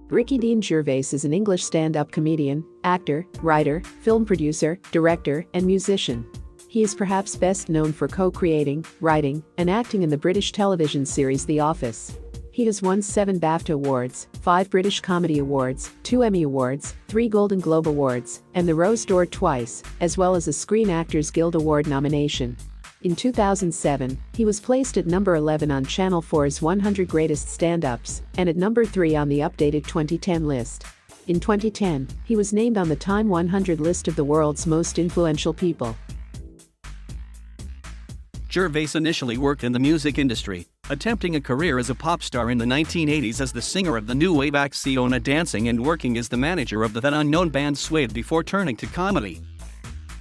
Ricky Dean Gervais is an English stand-up comedian, actor, writer, film producer, director, and musician. He is perhaps best known for co-creating, writing, and acting in the British television series The Office. He has won 7 BAFTA Awards, 5 British Comedy Awards, 2 Emmy Awards, 3 Golden Globe Awards, and the Rose d'Or twice, as well as a Screen Actors Guild Award nomination. In 2007, he was placed at number 11 on Channel 4's 100 Greatest Stand-Ups, and at number 3 on the updated 2010 list. In 2010, he was named on the Time 100 list of the world's most influential people. Gervais initially worked in the music industry, attempting a career as a pop star in the 1980s as the singer of the new wave act Siona Dancing and working as the manager of the then unknown band Suede before turning to comedy.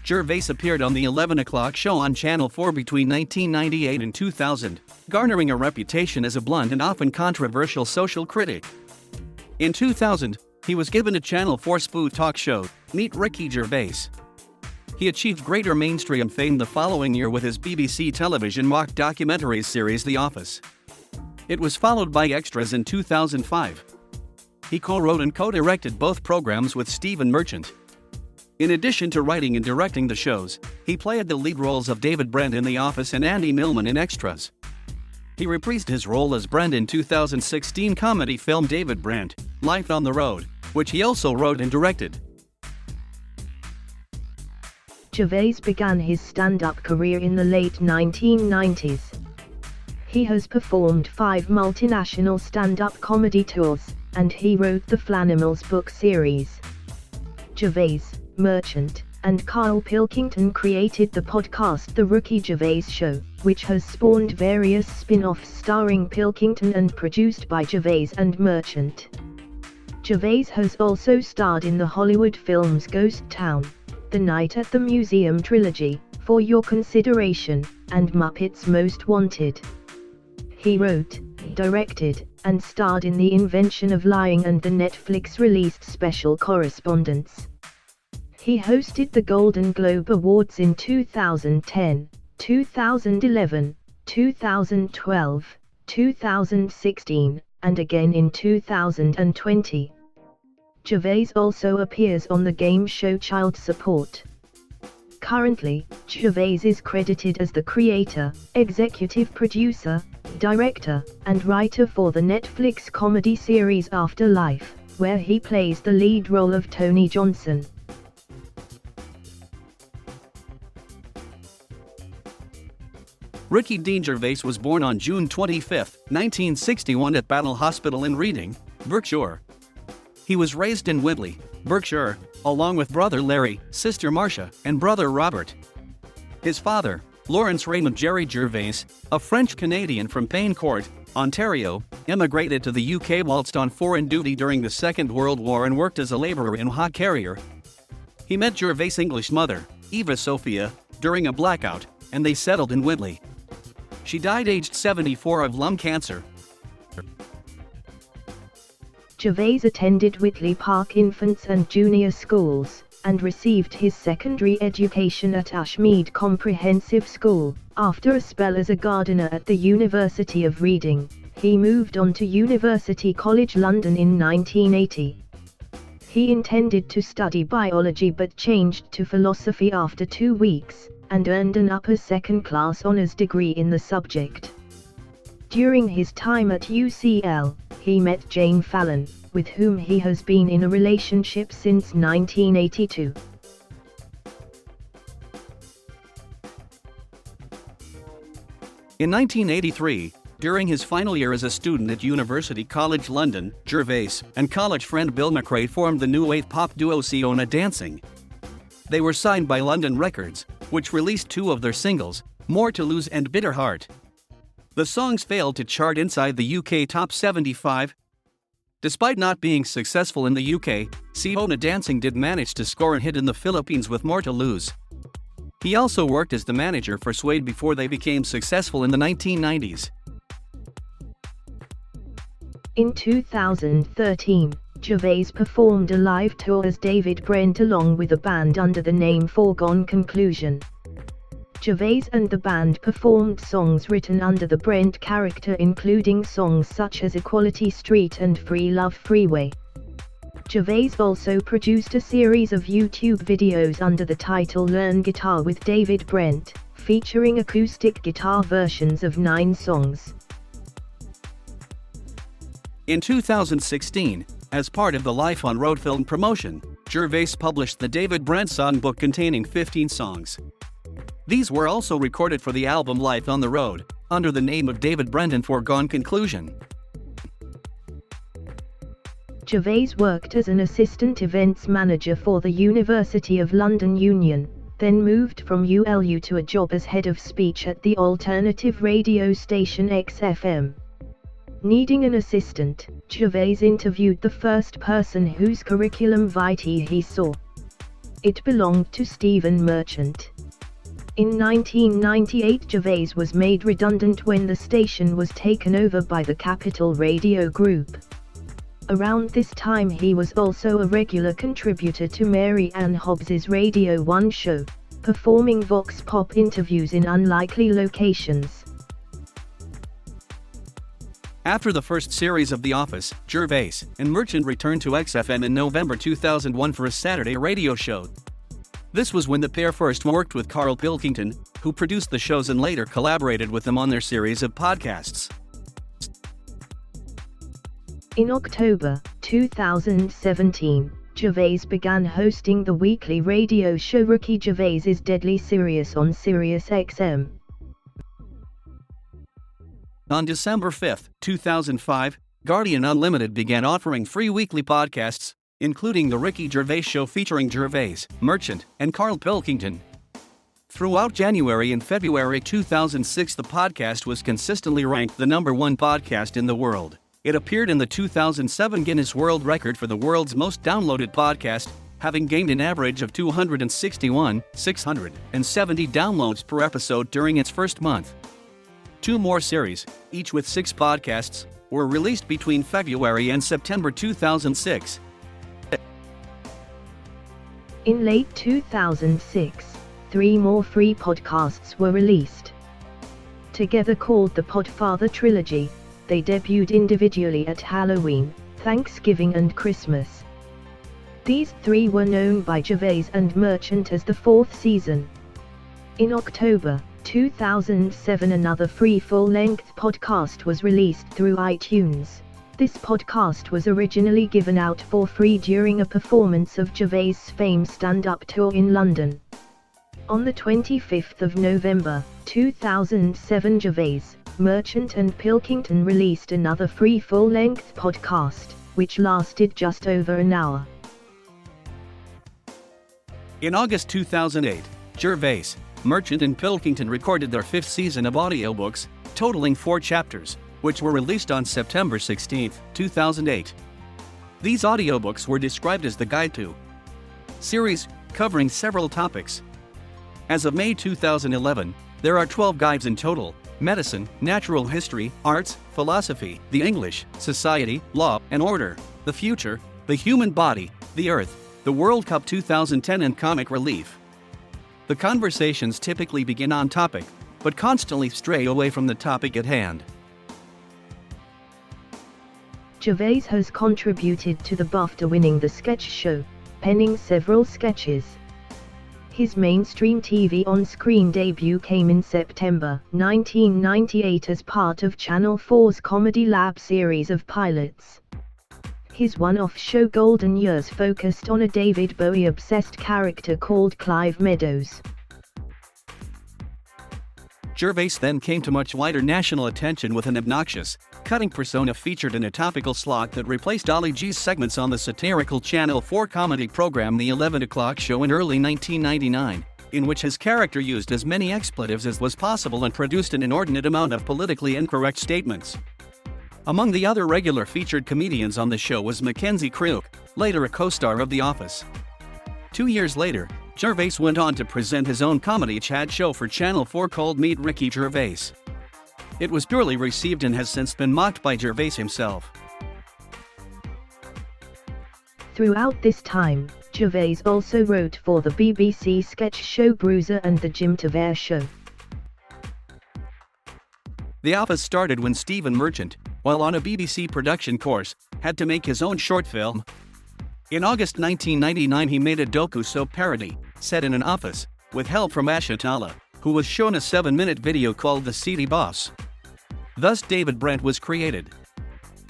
Gervais appeared on the 11 o'clock show on Channel 4 between 1998 and 2000, garnering a reputation as a blunt and often controversial social critic. In 2000, he was given a Channel 4 spoof talk show, Meet Ricky Gervais. He achieved greater mainstream fame the following year with his BBC television mock documentary series The Office. It was followed by Extras in 2005. He co-wrote and co-directed both programs with Stephen Merchant. In addition to writing and directing the shows, he played the lead roles of David Brent in The Office and Andy Millman in Extras. He reprised his role as Brent in 2016 comedy film David Brent, Life on the Road, which he also wrote and directed. Gervais began his stand-up career in the late 1990s. He has performed 5 multinational stand-up comedy tours, and he wrote the Flanimals book series. Gervais, Merchant, and Carl Pilkington created the podcast The Ricky Gervais Show, which has spawned various spin-offs starring Pilkington and produced by Gervais and Merchant. Gervais has also starred in the Hollywood films Ghost Town, The Night at the Museum trilogy, For Your Consideration, and Muppets Most Wanted. He wrote, directed, and starred in The Invention of Lying and the Netflix-released Special Correspondence. He hosted the Golden Globe Awards in 2010, 2011, 2012, 2016, and again in 2020. Gervais also appears on the game show Child Support. Currently, Gervais is credited as the creator, executive producer, director, and writer for the Netflix comedy series Afterlife, where he plays the lead role of Tony Johnson. Ricky Dean Gervais was born on June 25, 1961 at Battle Hospital in Reading, Berkshire. He was raised in Whitley, Berkshire, along with brother Larry, sister Marcia, and brother Robert. His father, Lawrence Raymond Jerry Gervais, a French-Canadian from Paincourt, Ontario, immigrated to the UK whilst on foreign duty during the Second World War and worked as a labourer in a hod carrier. He met Gervais' English mother, Eva Sophia, during a blackout, and they settled in Whitley. She died aged 74 of lung cancer. Gervais attended Whitley Park Infants and Junior Schools, and received his secondary education at Ashmead Comprehensive School. After a spell as a gardener at the University of Reading, he moved on to University College London in 1980. He intended to study biology but changed to philosophy after 2 weeks, and earned an upper second-class honours degree in the subject. During his time at UCL, he met Jane Fallon, with whom he has been in a relationship since 1982. In 1983, during his final year as a student at University College London, Gervais and college friend Bill McRae formed the new wave pop duo Siona Dancing. They were signed by London Records, which released 2 of their singles, More to Lose and Bitter Heart. The songs failed to chart inside the UK Top 75. Despite not being successful in the UK, Siona Dancing did manage to score a hit in the Philippines with More to Lose. He also worked as the manager for Suede before they became successful in the 1990s. In 2013, Gervais performed a live tour as David Brent along with a band under the name Foregone Conclusion. Gervais and the band performed songs written under the Brent character, including songs such as Equality Street and Free Love Freeway. Gervais also produced a series of YouTube videos under the title Learn Guitar with David Brent, featuring acoustic guitar versions of 9 songs. In 2016, as part of the Life on Road film promotion, Gervais published the David Brent songbook containing 15 songs. These were also recorded for the album Life on the Road, under the name of David Brent and Foregone Conclusion. Gervais worked as an assistant events manager for the University of London Union, then moved from ULU to a job as head of speech at the alternative radio station XFM. Needing an assistant, Gervais interviewed the first person whose curriculum vitae he saw. It belonged to Stephen Merchant. In 1998, Gervais was made redundant when the station was taken over by the Capital Radio Group. Around this time he was also a regular contributor to Mary Ann Hobbs's Radio 1 show, performing vox pop interviews in unlikely locations. After the first series of The Office, Gervais and Merchant returned to XFM in November 2001 for a Saturday radio show. This was when the pair first worked with Carl Pilkington, who produced the shows and later collaborated with them on their series of podcasts. In October 2017, Gervais began hosting the weekly radio show Ricky Gervais's Deadly Serious on Sirius XM. On December 5, 2005, Guardian Unlimited began offering free weekly podcasts, including The Ricky Gervais Show featuring Gervais, Merchant, and Carl Pilkington. Throughout January and February 2006, the podcast was consistently ranked the #1 podcast in the world. It appeared in the 2007 Guinness World Record for the world's most downloaded podcast, having gained an average of 261,670 downloads per episode during its first month. 2 more series, each with 6 podcasts, were released between February and September 2006. In late 2006, 3 more free podcasts were released. Together called the Podfather Trilogy, they debuted individually at Halloween, Thanksgiving and Christmas. These 3 were known by Gervais and Merchant as the 4th season. In October 2007, another free full-length podcast was released through iTunes. This podcast was originally given out for free during a performance of Gervais' famed stand-up tour in London. On the 25th of November 2007, Gervais, Merchant and Pilkington released another free full-length podcast, which lasted just over an hour. In August 2008, Gervais, Merchant and Pilkington recorded their 5th season of audiobooks, totaling 4 chapters, which were released on September 16, 2008. These audiobooks were described as the Guide to series, covering several topics. As of May 2011, there are 12 guides in total: medicine, natural history, arts, philosophy, the English, society, law and order, the future, the human body, the earth, the World Cup 2010 and comic relief. The conversations typically begin on topic, but constantly stray away from the topic at hand. Gervais has contributed to the BAFTA-winning The Sketch Show, penning several sketches. His mainstream TV on-screen debut came in September 1998 as part of Channel 4's Comedy Lab series of pilots. His one-off show Golden Years focused on a David Bowie-obsessed character called Clive Meadows. Gervais then came to much wider national attention with an obnoxious, cutting persona featured in a topical slot that replaced Ali G's segments on the satirical Channel 4 comedy program The 11 O'Clock Show in early 1999, in which his character used as many expletives as was possible and produced an inordinate amount of politically incorrect statements. Among the other regular featured comedians on the show was Mackenzie Crook, later a co-star of The Office. 2 years later, Gervais went on to present his own comedy chat show for Channel 4 called Meet Ricky Gervais. It was poorly received and has since been mocked by Gervais himself. Throughout this time, Gervais also wrote for the BBC sketch show Bruiser and The Jim Tavares Show. The Office started when Stephen Merchant, while on a BBC production course, had to make his own short film. In August 1999 he made a docu soap parody, set in an office, with help from Asha Tala, who was shown a 7-minute video called The Seedy Boss. Thus David Brent was created.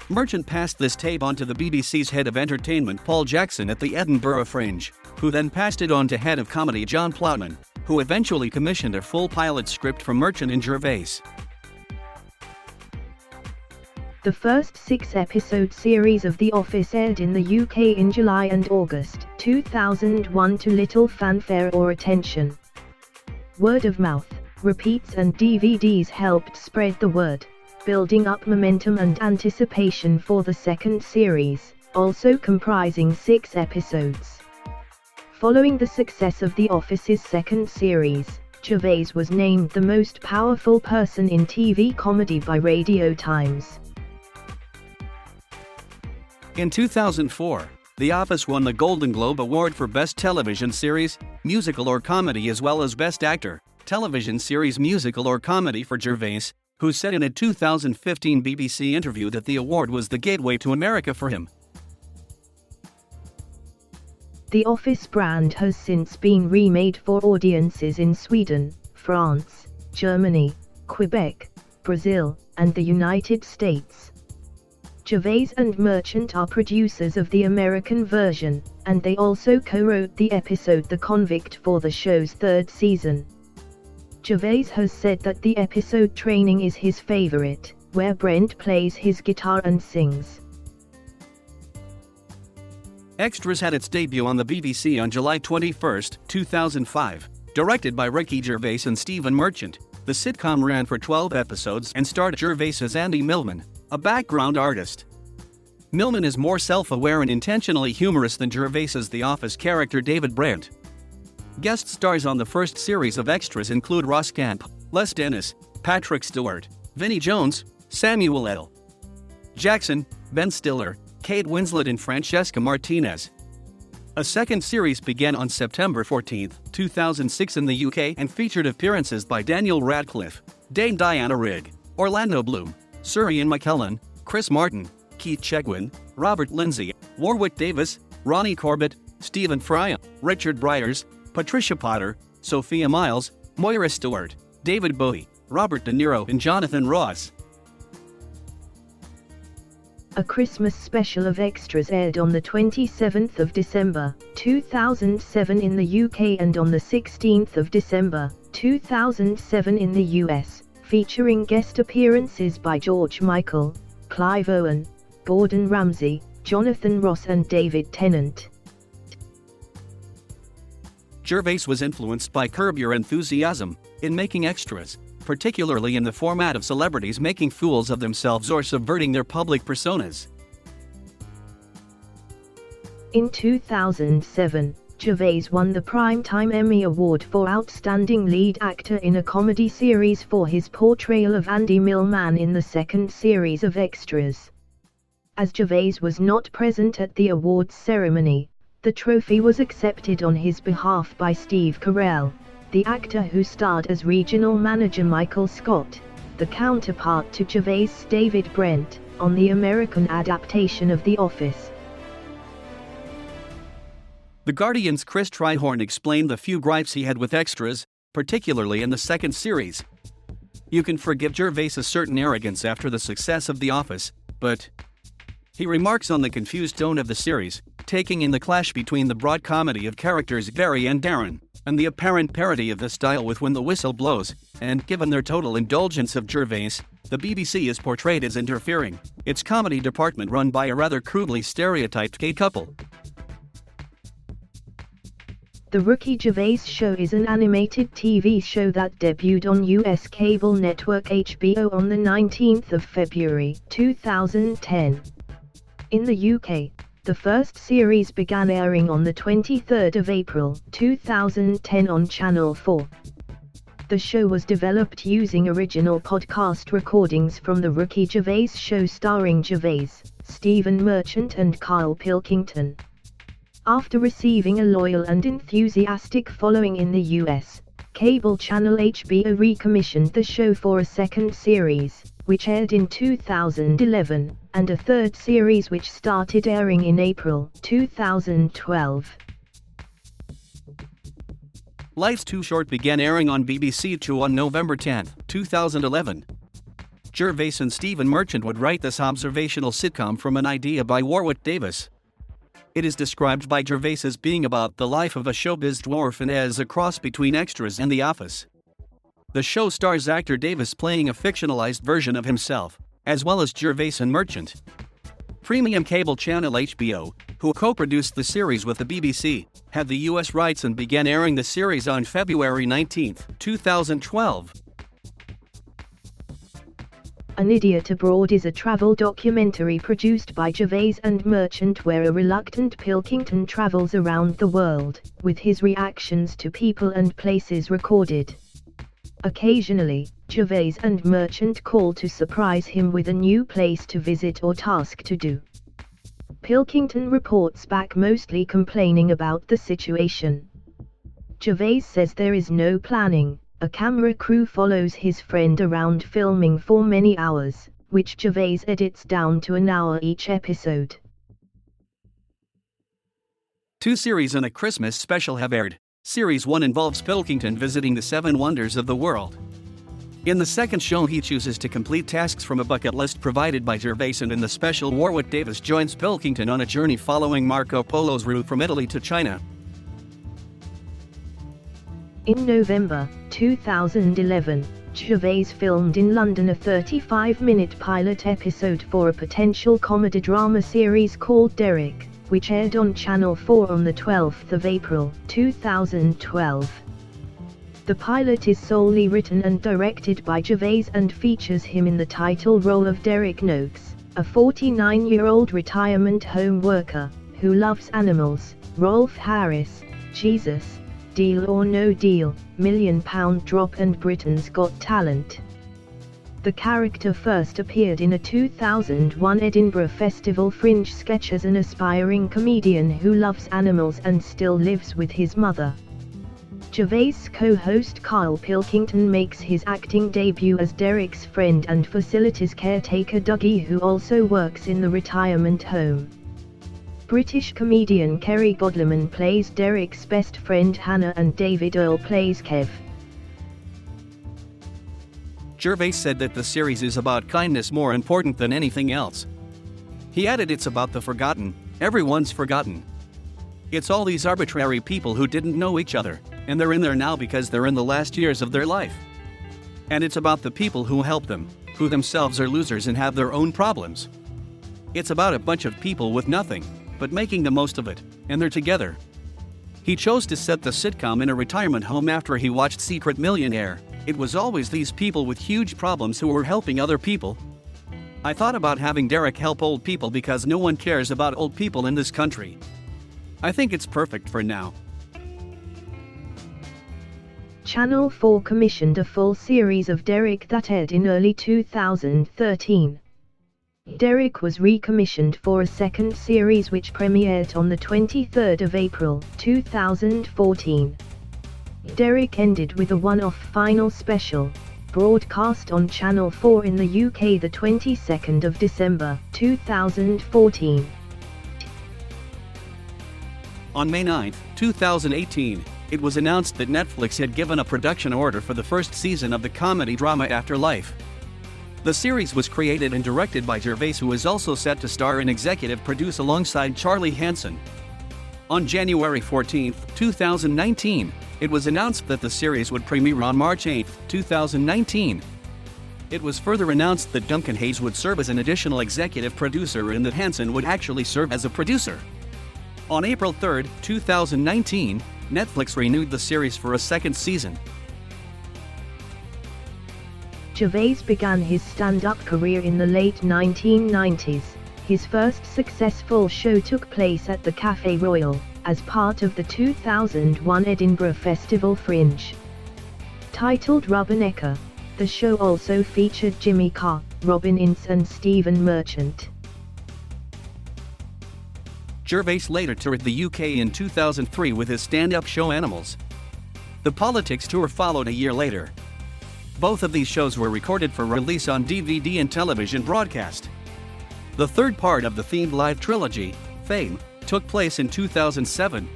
Merchant passed this tape on to the BBC's head of entertainment Paul Jackson at the Edinburgh Fringe, who then passed it on to head of comedy John Plowman, who eventually commissioned a full pilot script from Merchant and Gervais. The first 6-episode series of The Office aired in the UK in July and August 2001 to little fanfare or attention. Word of mouth, repeats and DVDs helped spread the word, building up momentum and anticipation for the second series, also comprising 6 episodes. Following the success of The Office's second series, Gervais was named the most powerful person in TV comedy by Radio Times. In 2004, The Office won the Golden Globe Award for Best Television Series, Musical or Comedy as well as Best Actor, Television Series Musical or Comedy for Gervais, who said in a 2015 BBC interview that the award was the gateway to America for him. The Office brand has since been remade for audiences in Sweden, France, Germany, Quebec, Brazil, and the United States. Gervais and Merchant are producers of the American version, and they also co-wrote the episode The Convict for the show's 3rd season. Gervais has said that the episode Training is his favorite, where Brent plays his guitar and sings. Extras had its debut on the BBC on July 21, 2005. Directed by Ricky Gervais and Stephen Merchant, the sitcom ran for 12 episodes and starred Gervais as Andy Millman, a background artist. Millman is more self-aware and intentionally humorous than Gervais's The Office character David Brent. Guest stars on the first series of Extras include Ross Camp, Les Dennis, Patrick Stewart, Vinnie Jones, Samuel L. Jackson, Ben Stiller, Kate Winslet and Francesca Martinez. A second series began on September 14, 2006 in the UK and featured appearances by Daniel Radcliffe, Dame Diana Rigg, Orlando Bloom, Sir Ian McKellen, Chris Martin, Keith Chegwin, Robert Lindsay, Warwick Davis, Ronnie Corbett, Stephen Fry, Richard Bryars, Patricia Potter, Sophia Miles, Moira Stewart, David Bowie, Robert De Niro and Jonathan Ross. A Christmas special of Extras aired on the 27th of December, 2007 in the UK and on the 16th of December, 2007 in the US, featuring guest appearances by George Michael, Clive Owen, Gordon Ramsay, Jonathan Ross and David Tennant. Gervais was influenced by Curb Your Enthusiasm in making Extras, particularly in the format of celebrities making fools of themselves or subverting their public personas. In 2007, Gervais won the Primetime Emmy Award for Outstanding Lead Actor in a Comedy Series for his portrayal of Andy Millman in the second series of Extras. As Gervais was not present at the awards ceremony, the trophy was accepted on his behalf by Steve Carell, the actor who starred as regional manager Michael Scott, the counterpart to Gervais' David Brent, on the American adaptation of The Office. The Guardian's Chris Trihorn explained the few gripes he had with Extras, particularly in the second series. You can forgive Gervais a certain arrogance after the success of The Office, but he remarks on the confused tone of the series, taking in the clash between the broad comedy of characters Barry and Darren, and the apparent parody of the style with When the Whistle Blows, and given their total indulgence of Gervais, the BBC is portrayed as interfering, its comedy department run by a rather crudely stereotyped gay couple. The Ricky Gervais Show is an animated TV show that debuted on US cable network HBO on the 19th of February 2010. In the UK, the first series began airing on the 23rd of April 2010 on Channel 4. The show was developed using original podcast recordings from The Ricky Gervais Show starring Gervais, Stephen Merchant and Carl Pilkington. After receiving a loyal and enthusiastic following in the US, Cable channel HBO recommissioned the show for a second series, which aired in 2011, and a third series which started airing in April 2012. Life's Too Short began airing on BBC Two on November 10, 2011. Gervais and Stephen Merchant would write this observational sitcom from an idea by Warwick Davis. It is described by Gervais as being about the life of a showbiz dwarf and as a cross between Extras and The Office. The show stars actor Davis playing a fictionalized version of himself, as well as Gervais and Merchant. Premium cable channel HBO, who co-produced the series with the BBC, had the US rights and began airing the series on February 19, 2012. An Idiot Abroad is a travel documentary produced by Gervais and Merchant where a reluctant Pilkington travels around the world, with his reactions to people and places recorded. Occasionally, Gervais and Merchant call to surprise him with a new place to visit or task to do. Pilkington reports back mostly complaining about the situation. Gervais says there is no planning. A camera crew follows his friend around filming for many hours, which Gervais edits down to an hour each episode. 2 series and a Christmas special have aired. Series 1 involves Pilkington visiting the 7 wonders of the world. In the second show he chooses to complete tasks from a bucket list provided by Gervais, and in the special Warwick Davis joins Pilkington on a journey following Marco Polo's route from Italy to China. In November 2011, Gervais filmed in London a 35-minute pilot episode for a potential comedy drama series called Derek, which aired on Channel 4 on the 12th of April 2012. The pilot is solely written and directed by Gervais and features him in the title role of Derek Noakes, a 49-year-old retirement home worker who loves animals. Rolf Harris, Jesus, Deal or No Deal, £1 Million Drop and Britain's Got Talent. The character first appeared in a 2001 Edinburgh Festival Fringe sketch as an aspiring comedian who loves animals and still lives with his mother. Gervais' co-host Carl Pilkington makes his acting debut as Derek's friend and facilities caretaker Dougie, who also works in the retirement home. British comedian Kerry Godliman plays Derek's best friend Hannah and David Earl plays Kev. Gervais said that the series is about kindness more important than anything else. He added it's about the forgotten, everyone's forgotten. It's all these arbitrary people who didn't know each other, and they're in there now because they're in the last years of their life. And it's about the people who help them, who themselves are losers and have their own problems. It's about a bunch of people with nothing, but making the most of it, and they're together. He chose to set the sitcom in a retirement home after he watched Secret Millionaire. It was always these people with huge problems who were helping other people. I thought about having Derek help old people because no one cares about old people in this country. I think it's perfect for now. Channel 4 commissioned a full series of Derek that aired in early 2013. Derek was recommissioned for a second series which premiered on the 23rd of April 2014. Derek ended with a one-off final special, broadcast on Channel 4 in the UK the 22nd of December 2014. On May 9, 2018, it was announced that Netflix had given a production order for the first season of the comedy drama Afterlife. The series was created and directed by Gervais, who is also set to star and executive produce alongside Charlie Hanson. On January 14, 2019, it was announced that the series would premiere on March 8, 2019. It was further announced that Duncan Hayes would serve as an additional executive producer and that Hanson would actually serve as a producer. On April 3, 2019, Netflix renewed the series for a second season. Gervais began his stand-up career in the late 1990s. His first successful show took place at the Café Royal, as part of the 2001 Edinburgh Festival Fringe. Titled Rubbernecker, the show also featured Jimmy Carr, Robin Ince and Stephen Merchant. Gervais later toured the UK in 2003 with his stand-up show Animals. The Politics Tour followed a year later. Both of these shows were recorded for release on DVD and television broadcast. The third part of the themed live trilogy, Fame, took place in 2007.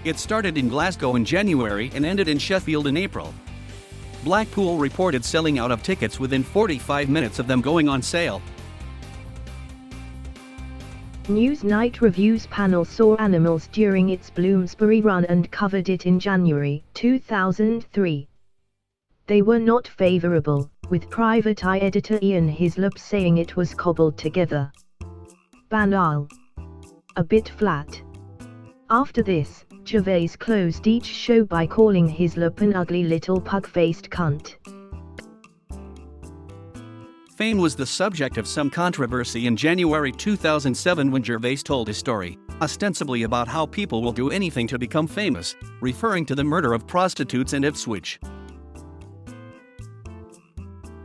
It started in Glasgow in January and ended in Sheffield in April. Blackpool reported selling out of tickets within 45 minutes of them going on sale. Newsnight Review's panel saw Animals during its Bloomsbury run and covered it in January 2003. They were not favourable, with Private Eye editor Ian Hislop saying it was cobbled together. Banal. A bit flat. After this, Gervais closed each show by calling Hislop an ugly little pug-faced cunt. Fame was the subject of some controversy in January 2007 when Gervais told his story, ostensibly about how people will do anything to become famous, referring to the murder of prostitutes in Ipswich.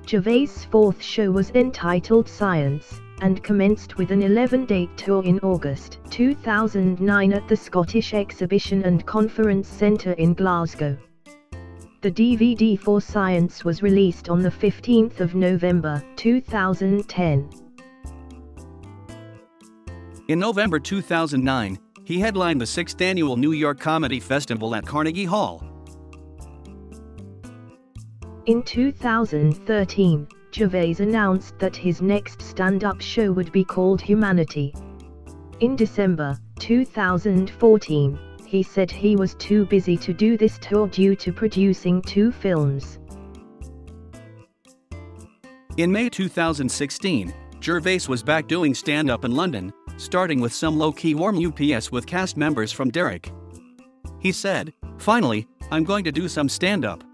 Gervais' fourth show was entitled Science, and commenced with an 11-date tour in August 2009 at the Scottish Exhibition and Conference Centre in Glasgow. The DVD for Science was released on the 15th of November 2010. In November 2009, he headlined the 6th annual New York Comedy Festival at Carnegie Hall. In 2013, Gervais announced that his next stand-up show would be called Humanity. In December 2014, he said he was too busy to do this tour due to producing 2 films. In May 2016, Gervais was back doing stand-up in London, starting with some low-key warm UPS with cast members from Derek. He said, "Finally, I'm going to do some stand-up.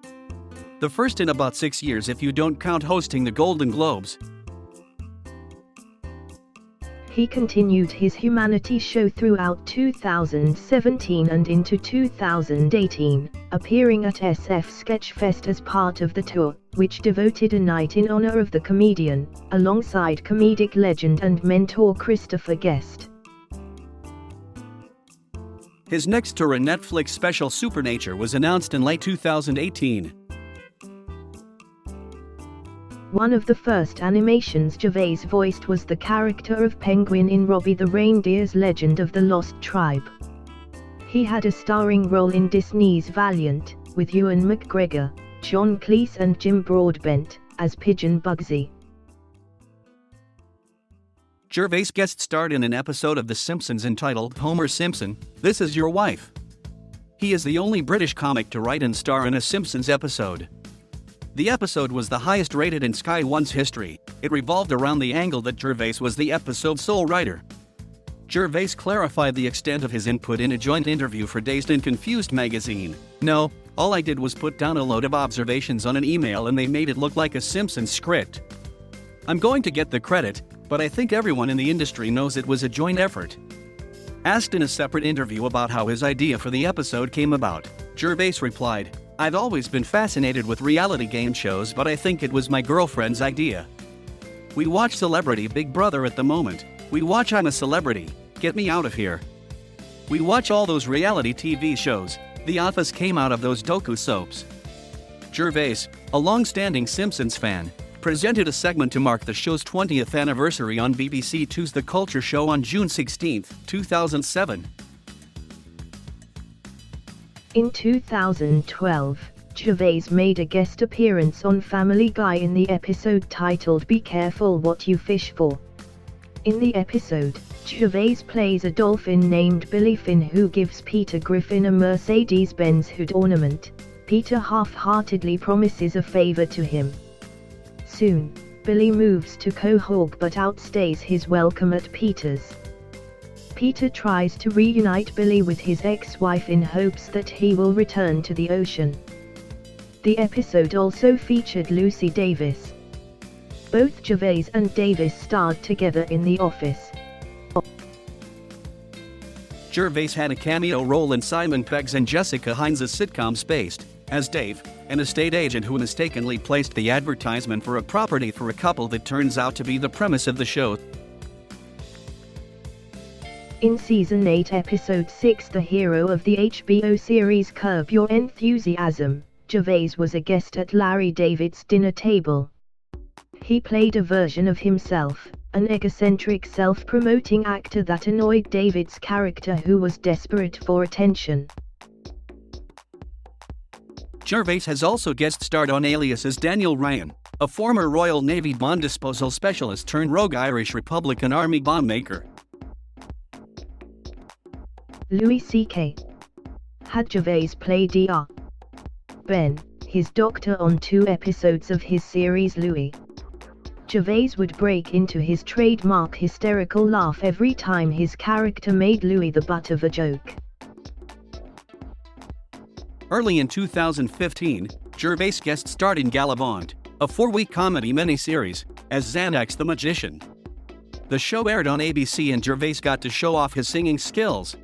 The first in about 6 years if you don't count hosting the Golden Globes." He continued his Humanity show throughout 2017 and into 2018, appearing at SF Sketchfest as part of the tour, which devoted a night in honor of the comedian, alongside comedic legend and mentor Christopher Guest. His next tour, a Netflix special Supernature, was announced in late 2018. One of the first animations Gervais voiced was the character of Penguin in Robbie the Reindeer's Legend of the Lost Tribe. He had a starring role in Disney's Valiant, with Ewan McGregor, John Cleese and Jim Broadbent, as Pigeon Bugsy. Gervais guest starred in an episode of The Simpsons entitled Homer Simpson, This Is Your Wife. He is the only British comic to write and star in a Simpsons episode. The episode was the highest rated in Sky One's history. It revolved around the angle that Gervais was the episode's sole writer. Gervais clarified the extent of his input in a joint interview for Dazed and Confused magazine. "No, all I did was put down a load of observations on an email and they made it look like a Simpsons script. I'm going to get the credit, but I think everyone in the industry knows it was a joint effort." Asked in a separate interview about how his idea for the episode came about, Gervais replied, "I've always been fascinated with reality game shows, but I think it was my girlfriend's idea. We watch Celebrity Big Brother at the moment. We watch I'm a Celebrity, Get Me Out of Here. We watch all those reality TV shows. The Office came out of those docu soaps." Gervais, a long-standing Simpsons fan, presented a segment to mark the show's 20th anniversary on BBC Two's The Culture Show on June 16, 2007. In 2012, Gervais made a guest appearance on Family Guy in the episode titled Be Careful What You Fish For. In the episode, Gervais plays a dolphin named Billy Finn who gives Peter Griffin a Mercedes-Benz hood ornament. Peter half-heartedly promises a favor to him. Soon, Billy moves to Quahog but outstays his welcome at Peter's. Peter tries to reunite Billy with his ex-wife in hopes that he will return to the ocean. The episode also featured Lucy Davis. Both Gervais and Davis starred together in The Office. Gervais had a cameo role in Simon Pegg's and Jessica Hines' sitcom Spaced, as Dave, an estate agent who mistakenly placed the advertisement for a property for a couple that turns out to be the premise of the show. In Season 8 Episode 6, the hero of the HBO series Curb Your Enthusiasm, Gervais was a guest at Larry David's dinner table. He played a version of himself, an egocentric self-promoting actor that annoyed David's character, who was desperate for attention. Gervais has also guest-starred on Alias as Daniel Ryan, a former Royal Navy bomb disposal specialist turned rogue Irish Republican Army bomb maker. Louis C.K. had Gervais play Dr. Ben, his doctor, on 2 episodes of his series Louis. Gervais would break into his trademark hysterical laugh every time his character made Louis the butt of a joke. Early in 2015, Gervais guest-starred in Gallivant, a 4-week comedy miniseries, as Xanax the Magician. The show aired on ABC and Gervais got to show off his singing skills.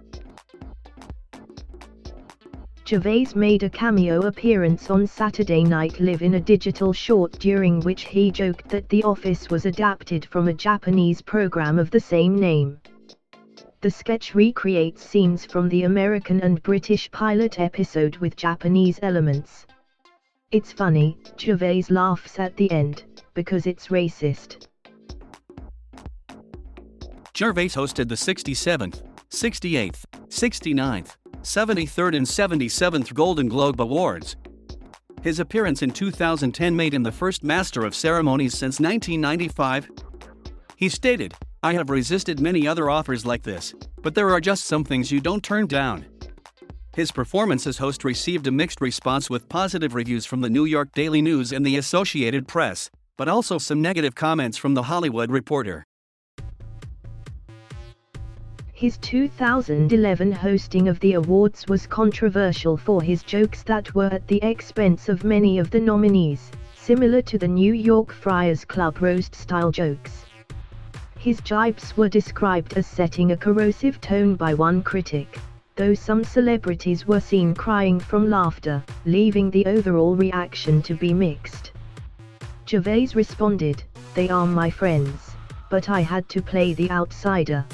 Gervais made a cameo appearance on Saturday Night Live in a digital short during which he joked that The Office was adapted from a Japanese program of the same name. The sketch recreates scenes from the American and British pilot episode with Japanese elements. It's funny, Gervais laughs at the end, because it's racist. Gervais hosted the 67th, 68th, 69th, 73rd and 77th Golden Globe Awards. His appearance in 2010 made him the first Master of Ceremonies since 1995. He stated, "I have resisted many other offers like this, but there are just some things you don't turn down." His performance as host received a mixed response, with positive reviews from the New York Daily News and the Associated Press, but also some negative comments from The Hollywood Reporter. His 2011 hosting of the awards was controversial for his jokes that were at the expense of many of the nominees, similar to the New York Friars Club roast-style jokes. His jibes were described as setting a corrosive tone by one critic, though some celebrities were seen crying from laughter, leaving the overall reaction to be mixed. Gervais responded, "They are my friends, but I had to play the outsider."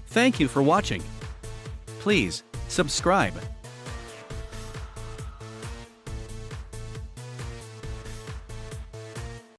Thank you for watching. Please subscribe.